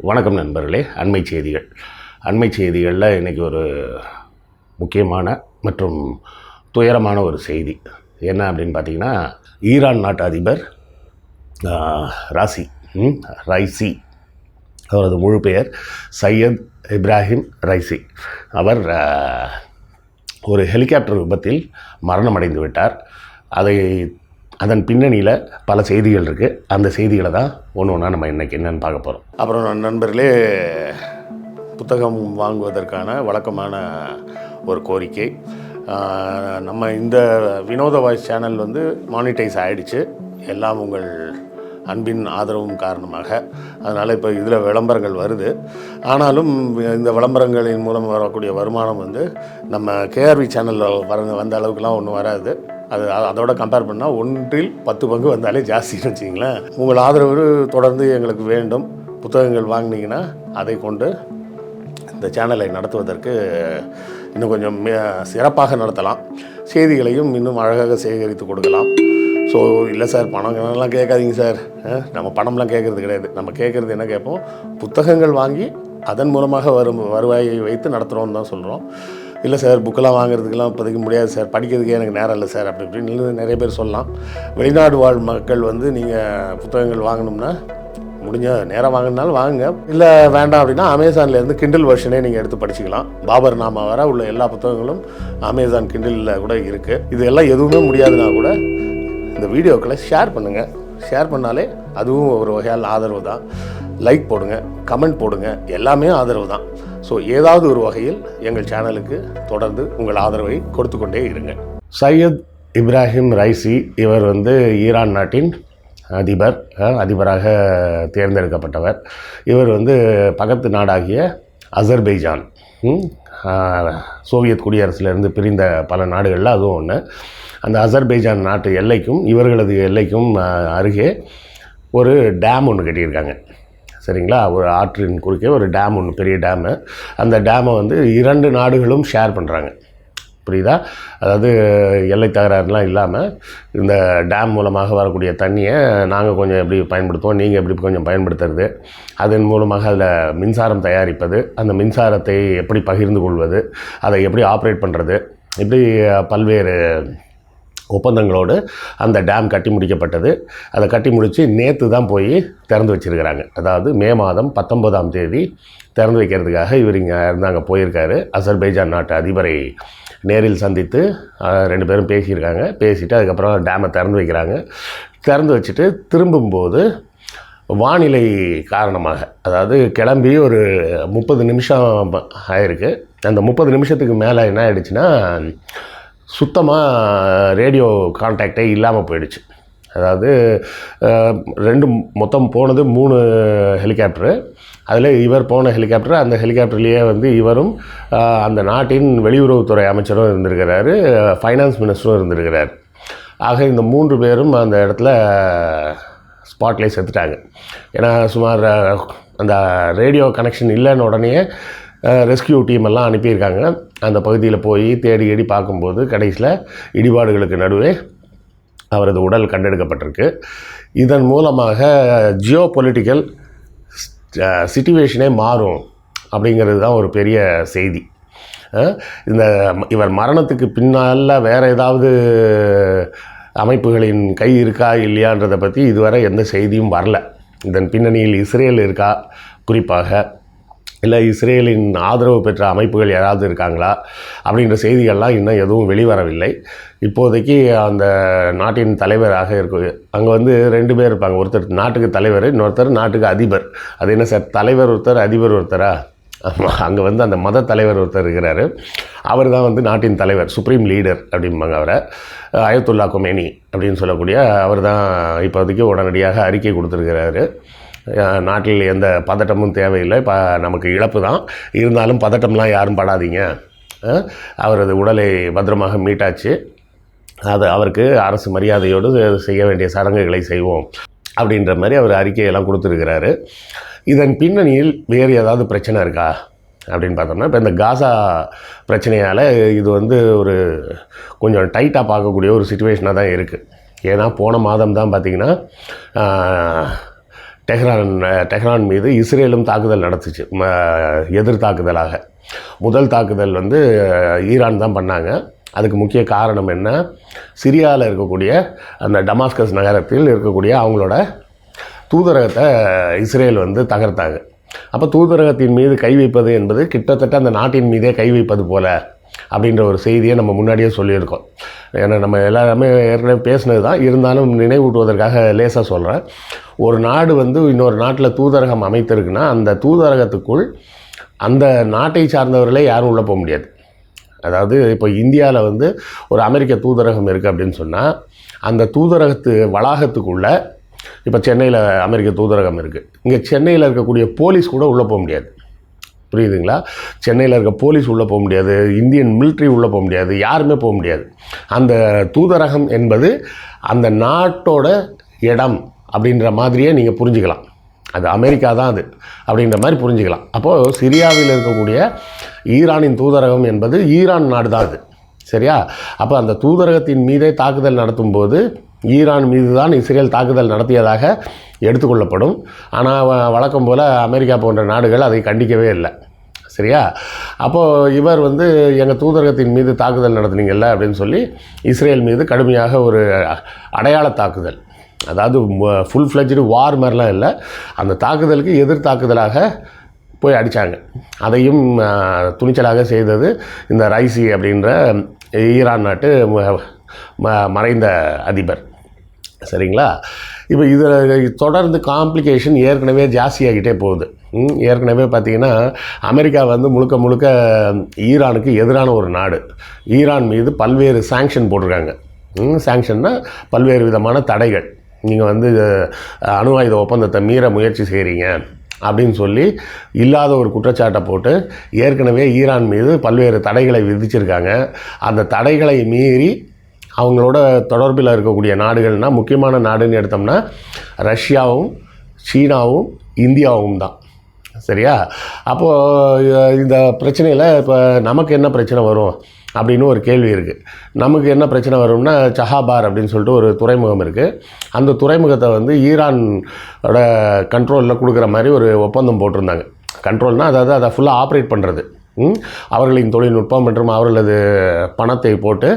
வணக்கம் நண்பர்களே. அண்மை செய்திகளில் இன்றைக்கி ஒரு முக்கியமான மற்றும் துயரமான ஒரு செய்தி என்ன அப்படின்னு பார்த்திங்கன்னா, ஈரான் நாட்டு அதிபர் ரைசி, அவரது முழு பெயர் சையத் இப்ராஹிம் ரைசி. அவர் ஒரு ஹெலிகாப்டர் விபத்தில் மரணம் அடைந்து விட்டார். அதன் பின்னணியில் பல செய்திகள் இருக்குது. அந்த செய்திகளை தான் ஒன்று ஒன்றா நம்ம இன்றைக்கி என்னென்னு பார்க்க போகிறோம். அப்புறம் நண்பர்களே, புத்தகம் வாங்குவதற்கான வழக்கமான ஒரு கோரிக்கை. நம்ம இந்த வினோத வாய்ஸ் சேனல் மானிட்டைஸ் ஆகிடுச்சு, எல்லாம் உங்கள் அன்பின் ஆதரவும் காரணமாக. அதனால் இப்போ இதில் விளம்பரங்கள் வருது. ஆனாலும் இந்த விளம்பரங்களின் மூலம் வரக்கூடிய வருமானம் நம்ம கேஆர்வி சேனலில் வந்த அளவுக்குலாம் ஒன்றும் வராது. அதோட கம்பேர் பண்ணால் 1/10 பங்கு வந்தாலே ஜாஸ்தின்னு வச்சிங்களேன். உங்கள் ஆதரவு தொடர்ந்து எங்களுக்கு வேண்டும். புத்தகங்கள் வாங்கினீங்கன்னா அதை கொண்டு இந்த சேனலை நடத்துவதற்கு இன்னும் கொஞ்சம் சிறப்பாக நடத்தலாம். செய்திகளையும் இன்னும் அழகாக சேகரித்து கொடுக்கலாம். ஸோ இல்லை சார், பணம்லாம் கேட்காதீங்க சார். நம்ம பணம்லாம் கேட்குறது கிடையாது. நம்ம கேட்குறது என்ன கேட்போம், புத்தகங்கள் வாங்கி அதன் மூலமாக வருவாயை வைத்து நடத்துகிறோன்னு தான் சொல்கிறோம். இல்லை சார், புக்கெல்லாம் வாங்குறதுக்கெல்லாம் இப்போதைக்கு முடியாது சார், படிக்கிறதுக்கே எனக்கு நேரம் இல்லை சார் அப்படி இப்படின்னு நிறைய பேர் சொல்லலாம். வெளிநாடு வாழ் மக்கள் நீங்கள் புத்தகங்கள் வாங்கணும்னா முடிஞ்ச நேரம் வாங்கினாலும் வாங்குங்க. இல்லை வேண்டாம் அப்படின்னா அமேசான்லேருந்து கிண்டில் வெர்ஷனே நீங்கள் எடுத்து படிச்சுக்கலாம். பாபர் நாமா வர உள்ள எல்லா புத்தகங்களும் அமேசான் கிண்டிலில் கூட இருக்குது. இது எல்லாம் எதுவுமே முடியாதுன்னா கூட இந்த வீடியோக்களை ஷேர் பண்ணுங்கள். ஷேர் பண்ணாலே அதுவும் ஒரு வகையால் ஆதரவு தான். லைக் போடுங்க, கமெண்ட் போடுங்க, எல்லாமே ஆதரவு தான். ஸோ ஏதாவது ஒரு வகையில் எங்கள் சேனலுக்கு தொடர்ந்து உங்கள் ஆதரவை கொடுத்து கொண்டே இருங்க. சையத் இப்ராஹிம் ரைசி, இவர் ஈரான் நாட்டின் அதிபராக தேர்ந்தெடுக்கப்பட்டவர். இவர் பக்கத்து நாடாகிய அசர்பைஜான், சோவியத் குடியரசிலிருந்து பிரிந்த பல நாடுகளில் அதுவும் ஒன்று. அந்த அசர்பைஜான் நாட்டு எல்லைக்கும் இவர்களது எல்லைக்கும் அருகே ஒரு டேம் ஒன்று கட்டியிருக்காங்க. சரிங்களா? ஒரு ஆற்றின் குறுக்கே ஒரு டேம் ஒன்று, பெரிய டேமு. அந்த டேமை 2 நாடுகளும் ஷேர் பண்ணுறாங்க. புரியுதா? அதாவது எல்லை தகராறுலாம் இல்லாமல் இந்த டேம் மூலமாக வரக்கூடிய தண்ணியை நாங்கள் கொஞ்சம் எப்படி பயன்படுத்துவோம், நீங்கள் எப்படி கொஞ்சம் பயன்படுத்துறது, அதன் மூலமாக அதில் மின்சாரம் தயாரிப்பது, அந்த மின்சாரத்தை எப்படி பகிர்ந்து கொள்வது, அதை எப்படி ஆப்ரேட் பண்ணுறது, இப்படி பல்வேறு ஒப்பந்தங்களோடு அந்த டேம் கட்டி முடிக்கப்பட்டது. அதை கட்டி முடித்து நேற்று தான் போய் திறந்து வச்சுருக்கிறாங்க. அதாவது மே மாதம் 19ஆம் தேதி திறந்து வைக்கிறதுக்காக இவர் இங்கே இருந்தாங்க, போயிருக்காரு. அசர்பைஜான் நாட்டு அதிபரை நேரில் சந்தித்து 2 பேரும் பேசியிருக்காங்க. பேசிவிட்டு அதுக்கப்புறம் டேமை திறந்து வைக்கிறாங்க. திறந்து வச்சுட்டு திரும்பும்போது வானிலை காரணமாக, அதாவது கிளம்பி ஒரு 30 நிமிஷம் ஆயிருக்கு. அந்த 30 நிமிஷத்துக்கு மேலே என்ன ஆகிடுச்சுன்னா, சுத்தமாக ரேடியோ கான்டாக்டே இல்லாமல் போயிடுச்சு. அதாவது மொத்தம் போனது 3 ஹெலிகாப்டரு. அதில் இவர் போன ஹெலிகாப்டர், அந்த ஹெலிகாப்டர்லேயே இவரும் அந்த நாட்டின் வெளியுறவுத்துறை அமைச்சரும் இருந்திருக்கிறாரு, ஃபைனான்ஸ் மினிஸ்டரும் இருந்திருக்கிறார். ஆக இந்த 3 பேரும் அந்த இடத்துல ஸ்பாட்லேயே செத்துட்டாங்க. ஏன்னா சுமார் அந்த ரேடியோ கனெக்ஷன் இல்லைன்னு உடனே ரெஸ்கியூ டீம் எல்லாம் அனுப்பியிருக்காங்க. அந்த பகுதியில் போய் தேடி பார்க்கும்போது கடைசியில் இடிபாடுகளுக்கு நடுவே அவரது உடல் கண்டெடுக்கப்பட்டிருக்கு. இதன் மூலமாக ஜியோ பொலிட்டிக்கல் சிச்சுவேஷனே மாறும் அப்படிங்கிறது தான் ஒரு பெரிய செய்தி. இவர் மரணத்துக்கு பின்னால் வேறு ஏதாவது அமைப்புகளின் கை இருக்கா இல்லையான்றதை பற்றி இதுவரை எந்த செய்தியும் வரல. இதன் பின்னணியில் இஸ்ரேல் இருக்கா, குறிப்பாக இல்லை இஸ்ரேலின் ஆதரவு பெற்ற அமைப்புகள் யாராவது இருக்காங்களா அப்படின்ற செய்திகள்லாம் இன்னும் எதுவும் வெளிவரவில்லை. இப்போதைக்கு அந்த நாட்டின் தலைவராக இருக்கு, அங்கே 2 பேர் இருப்பாங்க. ஒருத்தர் நாட்டுக்கு தலைவர், இன்னொருத்தர் நாட்டுக்கு அதிபர். அது என்ன சார், தலைவர் ஒருத்தர் அதிபர் ஒருத்தரா? அங்கே அந்த மத தலைவர் ஒருத்தர் இருக்கிறாரு. அவர் தான் நாட்டின் தலைவர், சுப்ரீம் லீடர் அப்படிம்பாங்க அவரை. அயத்துல்லா கொமேனி அப்படின்னு சொல்லக்கூடிய அவர் தான் இப்போதைக்கு உடனடியாக அறிக்கை கொடுத்துருக்கிறாரு. நாட்டில் எந்த பதட்டமும் தேவையில்லை, நமக்கு இழப்பு தான், இருந்தாலும் பதட்டம்லாம் யாரும் படாதீங்க, அவரது உடலை பத்திரமாக மீட்டாச்சு, அவருக்கு அரசு மரியாதையோடு செய்ய வேண்டிய சடங்குகளை செய்வோம் அப்படின்ற மாதிரி அவர் அறிக்கையெல்லாம் கொடுத்துருக்கிறாரு. இதன் பின்னணியில் வேறு ஏதாவது பிரச்சனை இருக்கா அப்படின்னு பார்த்தோம்னா, இப்போ இந்த காசா பிரச்சனையால் இது ஒரு கொஞ்சம் டைட்டாக பார்க்கக்கூடிய ஒரு சிச்சுவேஷனாக தான் இருக்குது. ஏன்னா போன மாதம் தான் பார்த்திங்கன்னா டெஹ்ரான் மீது இஸ்ரேலும் தாக்குதல் நடத்துச்சு, எதிர் தாக்குதலாக. முதல் தாக்குதல் வந்து ஈரான் தான் பண்ணாங்க. அதுக்கு முக்கிய காரணம் என்ன, சிரியாவில் இருக்கக்கூடிய அந்த டமாஸ்கஸ் நகரத்தில் இருக்கக்கூடிய அவங்களோட தூதரகத்தை இஸ்ரேல் வந்து தகர்த்தாங்க. அப்போ தூதரகத்தின் மீது கை வைப்பது என்பது கிட்டத்தட்ட அந்த நாட்டின் மீதே கை வைப்பது போல் அப்படின்ற ஒரு செய்தியை நம்ம முன்னாடியே சொல்லியிருக்கோம். ஏன்னா நம்ம எல்லாருமே ஏற்கனவே பேசினது தான், இருந்தாலும் நினைவூட்டுவதற்காக லேசாக சொல்கிறேன். ஒரு நாடு வந்து இன்னொரு நாட்டில் தூதரகம் அமைத்திருக்குன்னா அந்த தூதரகத்துக்குள் அந்த நாட்டை சார்ந்தவர்களே யாரும் உள்ளே போக முடியாது. அதாவது இப்போ இந்தியாவில் வந்து ஒரு அமெரிக்க தூதரகம் இருக்குது அப்படின்னு சொன்னால் அந்த தூதரகத்து வளாகத்துக்குள்ளே, இப்போ சென்னையில் அமெரிக்க தூதரகம் இருக்குது, இங்கே சென்னையில் இருக்கக்கூடிய போலீஸ் கூட உள்ளே போக முடியாது. புரியுதுங்களா? சென்னையில் இருக்க போலீஸ் உள்ளே போக முடியாது, இந்தியன் மிலிட்ரி உள்ளே போக முடியாது, யாருமே போக முடியாது. அந்த தூதரகம் என்பது அந்த நாட்டோட இடம் அப்படின்ற மாதிரியே நீங்கள் புரிஞ்சுக்கலாம். அது அமெரிக்கா தான் அது அப்படின்ற மாதிரி புரிஞ்சுக்கலாம். அப்போது சிரியாவில் இருக்கக்கூடிய ஈரானின் தூதரகம் என்பது ஈரான் நாடு தான் அது, சரியா? அப்போ அந்த தூதரகத்தின் மீதே தாக்குதல் நடத்தும் போது ஈரான் மீது தான் இஸ்ரேல் தாக்குதல் நடத்தியதாக எடுத்துக்கொள்ளப்படும். ஆனால் வழக்கம் போல் அமெரிக்கா போன்ற நாடுகள் அதை கண்டிக்கவே இல்லை, சரியா? அப்போது இவர் வந்து எங்கள் தூதரகத்தின் மீது தாக்குதல் நடத்துனீங்கல்ல அப்படின்னு சொல்லி இஸ்ரேல் மீது கடுமையாக ஒரு அடையாள தாக்குதல், அதாவது ஃபுல் ஃப்ளெஜ்டு வார் மாதிரிலாம் இல்லை, அந்த தாக்குதலுக்கு எதிர் தாக்குதலாக போய் அடித்தாங்க. அதையும் துணிச்சலாக செய்தது இந்த ரைசி அப்படின்ற ஈரான் நாட்டு மறைந்த அதிபர், சரிங்களா? இப்போ இதில் தொடர்ந்து காம்ப்ளிகேஷன் ஏற்கனவே ஜாஸ்தியாகிட்டே போகுது. ஏற்கனவே பார்த்திங்கன்னா அமெரிக்கா வந்து முழுக்க முழுக்க ஈரானுக்கு எதிரான ஒரு நாடு. ஈரான் மீது பல்வேறு சாங்ஷன் போட்டிருக்காங்க. சாங்ஷன்னா பல்வேறு விதமான தடைகள். நீங்கள் வந்து அணு ஆயுத ஒப்பந்தத்தை மீற முயற்சி செய்கிறீங்க அப்படின்னு சொல்லி இல்லாத ஒரு குற்றச்சாட்டை போட்டு ஏற்கனவே ஈரான் மீது பல்வேறு தடைகளை விதிச்சிருக்காங்க. அந்த தடைகளை மீறி அவங்களோட தொடர்பில் இருக்கக்கூடிய நாடுகள்னால் முக்கியமான நாடுன்னு எடுத்தோம்னா ரஷ்யாவும் சீனாவும் இந்தியாவும் தான், சரியா? அப்போது இந்த பிரச்சனையில் இப்போ நமக்கு என்ன பிரச்சனை வரும் அப்படின்னு ஒரு கேள்வி இருக்குது. நமக்கு என்ன பிரச்சனை வரும்னா சஹாபார் அப்படின்னு சொல்லிட்டு ஒரு துறைமுகம் இருக்குது. அந்த துறைமுகத்தை வந்து ஈரானோட கண்ட்ரோலில் கொடுக்குற மாதிரி ஒரு ஒப்பந்தம் போட்டிருந்தாங்க. கண்ட்ரோல்னால் அதாவது அதை ஃபுல்லாக ஆப்ரேட் பண்ணுறது, அவர்களின் தொழில்நுட்பம் மற்றும் அவர்களது பணத்தை போட்டு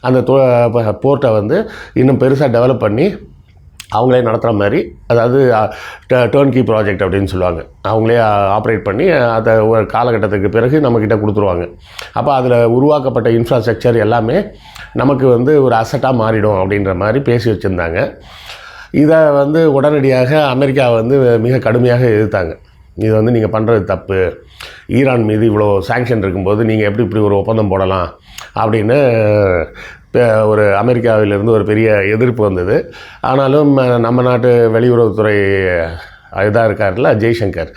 அந்த போர்ட்டை வந்து இன்னும் பெருசாக டெவலப் பண்ணி அவங்களே நடத்துகிற மாதிரி, அதாவது டர்ன்கி ப்ராஜெக்ட் அப்படின்னு சொல்லுவாங்க. அவங்களே ஆப்ரேட் பண்ணி அதை ஒரு காலகட்டத்துக்கு பிறகு நம்மக்கிட்ட கொடுத்துருவாங்க. அப்போ அதில் உருவாக்கப்பட்ட இன்ஃப்ராஸ்ட்ரக்சர் எல்லாமே நமக்கு வந்து ஒரு அசட்டாக மாறிடும் அப்படின்ற மாதிரி பேசி வச்சுருந்தாங்க. இதை வந்து உடனடியாக அமெரிக்கா வந்து மிக கடுமையாக எதிர்த்தாங்க. இது வந்து நீங்கள் பண்ணுறது தப்பு, ஈரான் மீது இவ்வளோ சாங்ஷன் இருக்கும்போது நீங்கள் எப்படி இப்படி ஒரு ஒப்பந்தம் போடலாம் அப்படின்னு ஒரு அமெரிக்காவிலிருந்து ஒரு பெரிய எதிர்ப்பு வந்தது. ஆனாலும் நம்ம நாட்டு வெளியுறவுத்துறை இதாக இருக்கார்ல ஜெய்சங்கர்,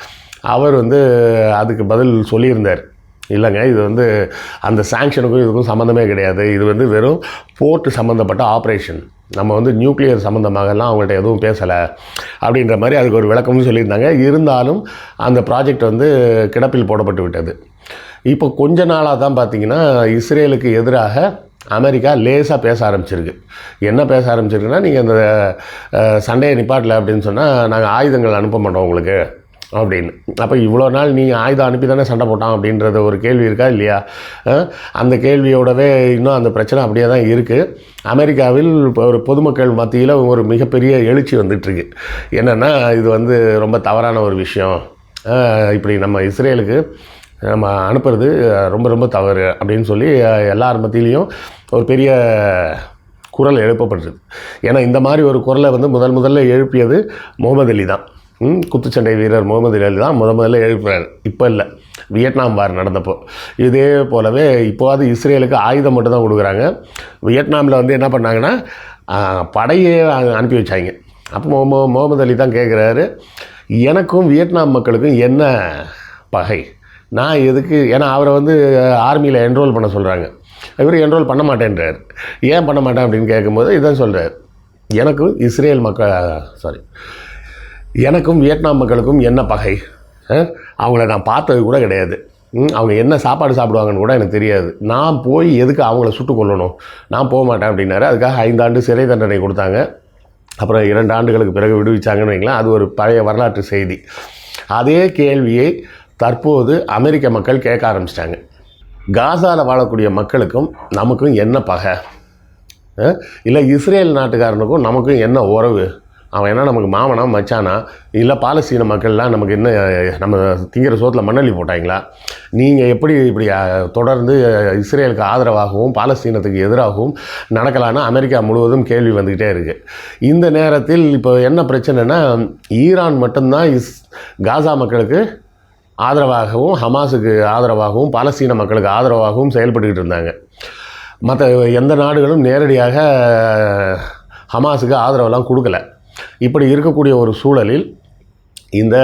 அவர் வந்து அதுக்கு பதில் சொல்லியிருந்தார், இல்லைங்க இது வந்து அந்த சாங்ஷனுக்கும் இதுக்கும் சம்மந்தமே கிடையாது, இது வந்து வெறும் போர்ட்டு சம்மந்தப்பட்ட ஆப்ரேஷன், நம்ம வந்து நியூக்ளியர் சம்மந்தமாகலாம் அவங்கள்ட்ட எதுவும் பேசலை அப்படின்ற மாதிரி அதுக்கு ஒரு விளக்கமும் சொல்லியிருந்தாங்க. இருந்தாலும் அந்த ப்ராஜெக்ட் வந்து கிடப்பில் போடப்பட்டு விட்டது. இப்போ கொஞ்ச நாளாக தான் பார்த்திங்கன்னா இஸ்ரேலுக்கு எதிராக அமெரிக்கா லேசாக பேச ஆரம்பிச்சிருக்கு. என்ன பேச ஆரம்பிச்சிருக்குன்னா, நீங்கள் இந்த சண்டையை நிப்பாட்டலை அப்படின்னு சொன்னால் நாங்கள் ஆயுதங்கள் அனுப்ப மாட்டோம் உங்களுக்கு அப்படின்னு. அப்போ இவ்வளோ நாள் நீங்கள் ஆயுதம் அனுப்பி தானே சண்டை போட்டான் அப்படின்றத ஒரு கேள்வி இருக்கா இல்லையா? அந்த கேள்வியோடவே இன்னும் அந்த பிரச்சனை அப்படியே தான் இருக்குது. அமெரிக்காவில் இப்போ ஒரு பொதுமக்கள் மத்தியில் ஒரு மிகப்பெரிய எழுச்சி வந்துட்டுருக்கு. என்னென்னா இது வந்து ரொம்ப தவறான ஒரு விஷயம், இப்படி நம்ம இஸ்ரேலுக்கு நம்ம அனுப்புறது ரொம்ப ரொம்ப தவறு அப்படின்னு சொல்லி எல்லார் மத்தியிலையும் ஒரு பெரிய குரல் எழுப்பப்படுறது. ஏன்னா இந்த மாதிரி ஒரு குரலை வந்து முதல்ல எழுப்பியது முகமது அலி தான். குத்துச்சண்டை வீரர் முகமது அலி தான் முதல்ல எழுப்புறாரு. இப்போ இல்லை, வியட்நாம் வார் நடந்தப்போ. இதே போலவே இப்போது இஸ்ரேலுக்கு ஆயுதம் மட்டும் தான் கொடுக்குறாங்க. வியட்நாமில் வந்து என்ன பண்ணாங்கன்னா படையே அனுப்பி வச்சாங்க. அப்போ முகமது அலி தான் கேட்குறாரு, எனக்கும் வியட்நாம் மக்களுக்கும் என்ன பகை, நான் எதுக்கு? ஏன்னா அவரை வந்து ஆர்மியில் என்ரோல் பண்ண சொல்கிறாங்க. இவர் என்ரோல் பண்ண மாட்டேன்றார். ஏன் பண்ண மாட்டேன் அப்படின்னு கேட்கும்போது இதான் சொல்கிறார், எனக்கும் வியட்நாம் மக்களுக்கும் என்ன பகை, அவங்கள நான் பார்த்தது கூட கிடையாது, அவங்க என்ன சாப்பாடு சாப்பிடுவாங்கன்னு கூட எனக்கு தெரியாது, நான் போய் எதுக்கு அவங்கள சுட்டு கொல்லணும், நான் போக மாட்டேன் அப்படின்னாரு. அதுக்காக 5 ஆண்டு சிறை தண்டனை கொடுத்தாங்க. அப்புறம் 2 ஆண்டுகளுக்கு பிறகு விடுவிச்சாங்கன்னு வைங்களேன். அது ஒரு பழைய வரலாற்று செய்தி. அதே கேள்வியை தற்போது அமெரிக்க மக்கள் கேட்க ஆரம்பிச்சிட்டாங்க. காசாவில் வாழக்கூடிய மக்களுக்கும் நமக்கும் என்ன பகை, இல்லை இஸ்ரேல் நாட்டுக்காரனுக்கும் நமக்கும் என்ன உறவு, அவன் என்ன நமக்கு மாமனா மச்சானா, இல்லை பாலஸ்தீன மக்கள்லாம் நமக்கு என்ன நம்ம திங்கிற சோத்தில் மண்ணள்ளி போட்டாங்களா, நீங்கள் எப்படி இப்படி தொடர்ந்து இஸ்ரேலுக்கு ஆதரவாகவும் பாலஸ்தீனத்துக்கு எதிராகவும் நடக்கலான்னு அமெரிக்கா முழுவதும் கேள்வி வந்துக்கிட்டே இருக்குது. இந்த நேரத்தில் இப்போ என்ன பிரச்சனைனா, ஈரான் மட்டும்தான் காசா மக்களுக்கு ஆதரவாகவும் ஹமாஸுக்கு ஆதரவாகவும் பாலஸ்தீன மக்களுக்கு ஆதரவாகவும் செயல்பட்டுக்கிட்டு இருந்தாங்க. மற்ற எந்த நாடுகளும் நேரடியாக ஹமாஸுக்கு ஆதரவெல்லாம் கொடுக்கல. இப்படி இருக்கக்கூடிய ஒரு சூழலில் இந்த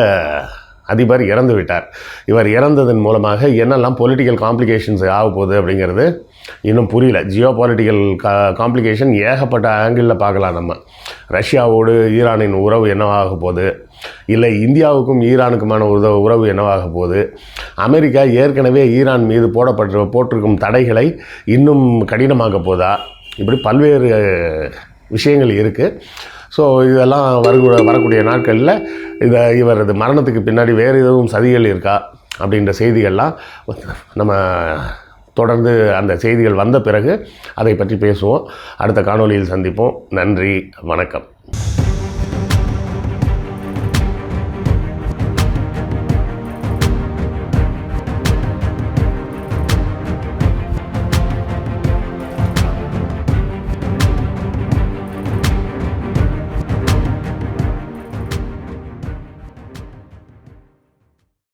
அதிபர் இறந்து விட்டார். இவர் இறந்ததன் மூலமாக என்னெல்லாம் பொலிட்டிக்கல் காம்ப்ளிகேஷன்ஸ் ஆக போகுது அப்படிங்கிறது இன்னும் புரியல. ஜியோ பொலிட்டிக்கல் காம்ப்ளிகேஷன் ஏகப்பட்ட ஆங்கிளில் பார்க்கலாம். நம்ம ரஷ்யாவோடு ஈரானின் உறவு என்னவாக போகுது, இல்லை இந்தியாவுக்கும் ஈரானுக்குமான உறவு என்னவாக போகுது, அமெரிக்கா ஏற்கனவே ஈரான் மீது போட்டிருக்கும் தடைகளை இன்னும் கடினமாக்க போதா, இப்படி பல்வேறு விஷயங்கள் இருக்குது. ஸோ இதெல்லாம் வரக்கூடிய நாட்களில் இவரது மரணத்துக்கு பின்னாடி வேறு எதுவும் சதிகள் இருக்கா அப்படின்ற செய்திகள்லாம் நம்ம தொடர்ந்து அந்த செய்திகள் வந்த பிறகு அதை பற்றி பேசுவோம். அடுத்த காணொளியில் சந்திப்போம். நன்றி, வணக்கம்.